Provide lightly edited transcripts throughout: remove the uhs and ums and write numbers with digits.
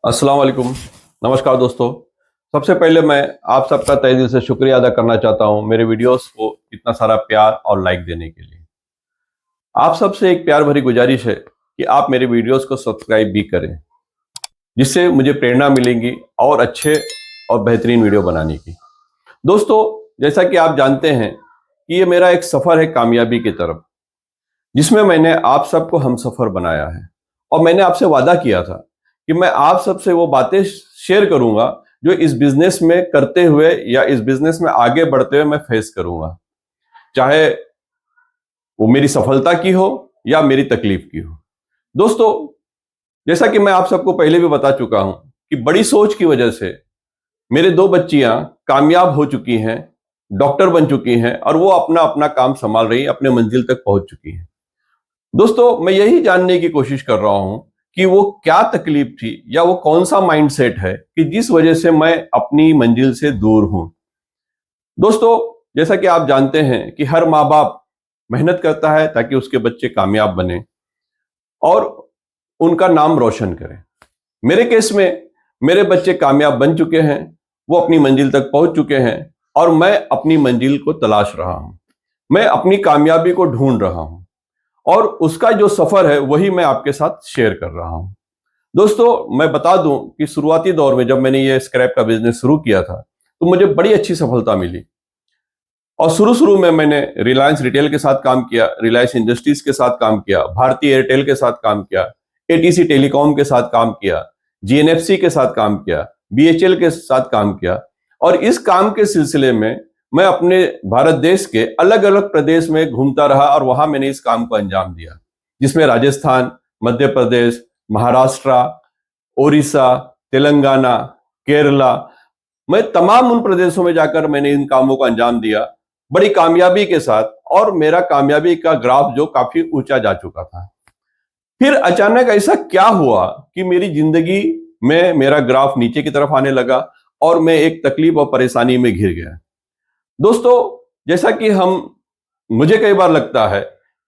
अस्सलाम वालेकुम। नमस्कार दोस्तों। सबसे पहले मैं आप सबका तहे दिल से शुक्रिया अदा करना चाहता हूं मेरे वीडियोस को इतना सारा प्यार और लाइक देने के लिए। आप सबसे एक प्यार भरी गुजारिश है कि आप मेरे वीडियोस को सब्सक्राइब भी करें, जिससे मुझे प्रेरणा मिलेगी और अच्छे और बेहतरीन वीडियो बनाने की। दोस्तों, जैसा कि आप जानते हैं कि ये मेरा एक सफ़र है कामयाबी की तरफ, जिसमें मैंने आप सबको हमसफ़र बनाया है और मैंने आपसे वादा किया था कि मैं आप सबसे वो बातें शेयर करूंगा जो इस बिजनेस में करते हुए या इस बिजनेस में आगे बढ़ते हुए मैं फेस करूंगा, चाहे वो मेरी सफलता की हो या मेरी तकलीफ की हो। दोस्तों, जैसा कि मैं आप सबको पहले भी बता चुका हूं कि बड़ी सोच की वजह से मेरे दो बच्चियां कामयाब हो चुकी हैं, डॉक्टर बन चुकी हैं और वो अपना अपना काम संभाल रही हैं, अपने मंजिल तक पहुंच चुकी हैं। दोस्तों, मैं यही जानने की कोशिश कर रहा हूं कि वो क्या तकलीफ थी या वो कौन सा माइंडसेट है कि जिस वजह से मैं अपनी मंजिल से दूर हूं। दोस्तों, जैसा कि आप जानते हैं कि हर माँ बाप मेहनत करता है ताकि उसके बच्चे कामयाब बने और उनका नाम रोशन करें। मेरे केस में मेरे बच्चे कामयाब बन चुके हैं, वो अपनी मंजिल तक पहुंच चुके हैं और मैं अपनी मंजिल को तलाश रहा हूं। मैं अपनी कामयाबी को ढूंढ रहा हूं और उसका जो सफर है वही मैं आपके साथ शेयर कर रहा हूं। दोस्तों, मैं बता दूं कि शुरुआती दौर में जब मैंने ये स्क्रैप का बिजनेस शुरू किया था तो मुझे बड़ी अच्छी सफलता मिली और शुरू में मैंने रिलायंस रिटेल के साथ काम किया, रिलायंस इंडस्ट्रीज के साथ काम किया, भारतीय एयरटेल के साथ काम किया, एटीसी टेलीकॉम के साथ काम किया, जीएनएफसी के साथ काम किया, बीएचएल के साथ काम किया और इस काम के सिलसिले में मैं अपने भारत देश के अलग अलग प्रदेश में घूमता रहा और वहां मैंने इस काम को अंजाम दिया, जिसमें राजस्थान, मध्य प्रदेश, महाराष्ट्र, ओडिशा, तेलंगाना, केरला, मैं तमाम उन प्रदेशों में जाकर मैंने इन कामों को अंजाम दिया बड़ी कामयाबी के साथ और मेरा कामयाबी का ग्राफ जो काफी ऊंचा जा चुका था। फिर अचानक ऐसा क्या हुआ कि मेरी जिंदगी में मेरा ग्राफ नीचे की तरफ आने लगा और मैं एक तकलीफ और परेशानी में घिर गया। दोस्तों, जैसा कि मुझे कई बार लगता है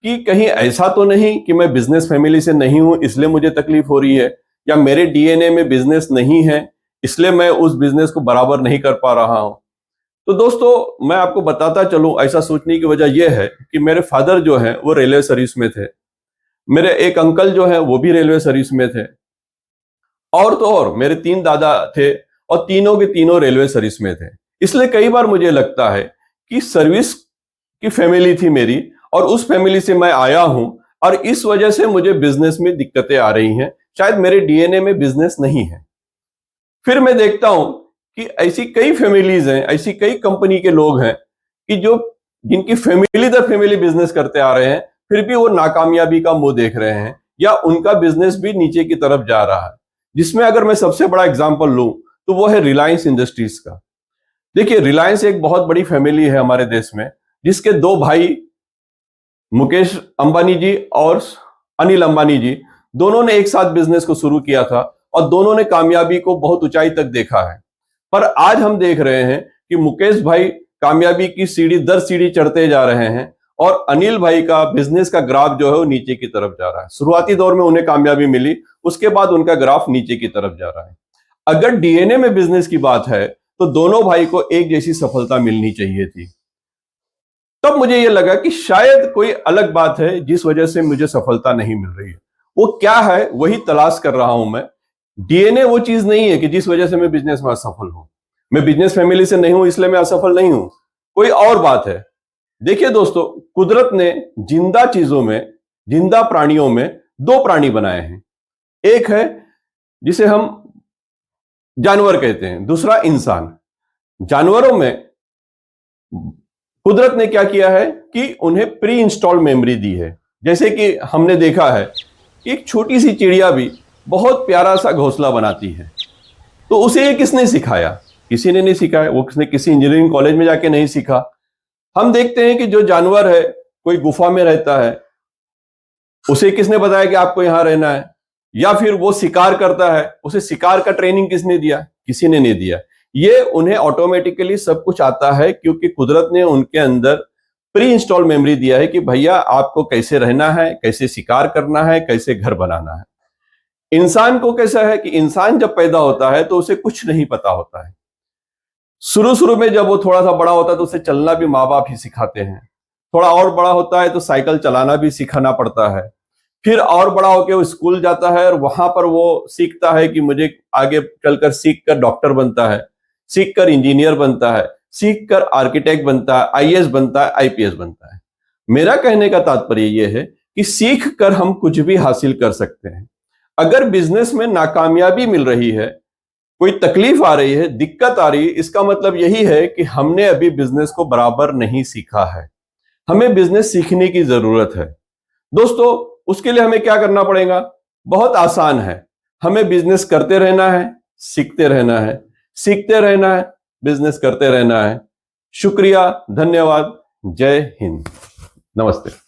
कि कहीं ऐसा तो नहीं कि मैं बिजनेस फैमिली से नहीं हूं इसलिए मुझे तकलीफ हो रही है, या मेरे डीएनए में बिजनेस नहीं है इसलिए मैं उस बिजनेस को बराबर नहीं कर पा रहा हूं। तो दोस्तों, मैं आपको बताता चलूं, ऐसा सोचने की वजह यह है कि मेरे फादर जो हैं वो रेलवे सर्विस में थे, मेरे एक अंकल जो हैं वो भी रेलवे सर्विस में थे और तो और मेरे तीन दादा थे और तीनों के तीनों रेलवे सर्विस में थे। इसलिए कई बार मुझे लगता है कि सर्विस की फैमिली थी मेरी और उस फैमिली से मैं आया हूं और इस वजह से मुझे बिजनेस में दिक्कतें आ रही हैं, शायद मेरे डीएनए में बिजनेस नहीं है। फिर मैं देखता हूं कि ऐसी कई फैमिलीज हैं, ऐसी कई कंपनी के लोग हैं कि जिनकी फैमिली दर फैमिली बिजनेस करते आ रहे हैं, फिर भी वो नाकामयाबी का मुंह देख रहे हैं या उनका बिजनेस भी नीचे की तरफ जा रहा है। जिसमें अगर मैं सबसे बड़ा एग्जांपल लूं तो वो है रिलायंस इंडस्ट्रीज का। देखिए, रिलायंस एक बहुत बड़ी फैमिली है हमारे देश में, जिसके दो भाई मुकेश अंबानी जी और अनिल अंबानी जी, दोनों ने एक साथ बिजनेस को शुरू किया था और दोनों ने कामयाबी को बहुत ऊंचाई तक देखा है। पर आज हम देख रहे हैं कि मुकेश भाई कामयाबी की सीढ़ी दर सीढ़ी चढ़ते जा रहे हैं और अनिल भाई का बिजनेस का ग्राफ जो है वो नीचे की तरफ जा रहा है। शुरुआती दौर में उन्हें कामयाबी मिली, उसके बाद उनका ग्राफ नीचे की तरफ जा रहा है। अगर डीएनए में बिजनेस की बात है तो दोनों भाई को एक जैसी सफलता मिलनी चाहिए थी। तब मुझे यह लगा कि शायद कोई अलग बात है जिस वजह से मुझे सफलता नहीं मिल रही है। वो क्या है वही तलाश कर रहा हूं मैं। डीएनए वो चीज नहीं है कि जिस वजह से मैं बिजनेस में असफल हूं। मैं बिजनेस फैमिली से नहीं हूं इसलिए मैं असफल नहीं हूं, कोई और बात है। देखिए दोस्तों, कुदरत ने जिंदा चीजों में, जिंदा प्राणियों में दो प्राणी बनाए हैं। एक है जिसे हम जानवर कहते हैं, दूसरा इंसान। जानवरों में कुदरत ने क्या किया है कि उन्हें प्री इंस्टॉल्ड मेमोरी दी है। जैसे कि हमने देखा है कि एक छोटी सी चिड़िया भी बहुत प्यारा सा घोंसला बनाती है, तो उसे ये किसने सिखाया? किसी ने नहीं सिखाया, वो किसी इंजीनियरिंग कॉलेज में जाके नहीं सीखा। हम देखते हैं कि जो जानवर है, कोई गुफा में रहता है, उसे किसने बताया कि आपको यहां रहना है? या फिर वो शिकार करता है, उसे शिकार का ट्रेनिंग किसने दिया? किसी ने नहीं दिया। ये उन्हें ऑटोमेटिकली सब कुछ आता है क्योंकि कुदरत ने उनके अंदर प्री इंस्टॉल मेमोरी दिया है कि भैया आपको कैसे रहना है, कैसे शिकार करना है, कैसे घर बनाना है। इंसान को कैसा है कि इंसान जब पैदा होता है तो उसे कुछ नहीं पता होता है। शुरू शुरू में जब वो थोड़ा सा बड़ा होता है तो उसे चलना भी माँ बाप ही सिखाते हैं। थोड़ा और बड़ा होता है तो साइकिल चलाना भी सिखाना पड़ता है। फिर और बड़ा होकर वो स्कूल जाता है और वहां पर वो सीखता है कि मुझे आगे चलकर सीख कर डॉक्टर बनता है, सीख कर इंजीनियर बनता है, सीख कर आर्किटेक्ट बनता है, आईएएस बनता है, आईपीएस बनता है। मेरा कहने का तात्पर्य यह है कि सीख कर हम कुछ भी हासिल कर सकते हैं। अगर बिजनेस में नाकामयाबी मिल रही है, कोई तकलीफ आ रही है, दिक्कत आ रही है, इसका मतलब यही है कि हमने अभी बिजनेस को बराबर नहीं सीखा है। हमें बिजनेस सीखने की जरूरत है। दोस्तों, उसके लिए हमें क्या करना पड़ेगा? बहुत आसान है। हमें बिजनेस करते रहना है, सीखते रहना है, सीखते रहना है, बिजनेस करते रहना है। शुक्रिया, धन्यवाद, जय हिंद, नमस्ते।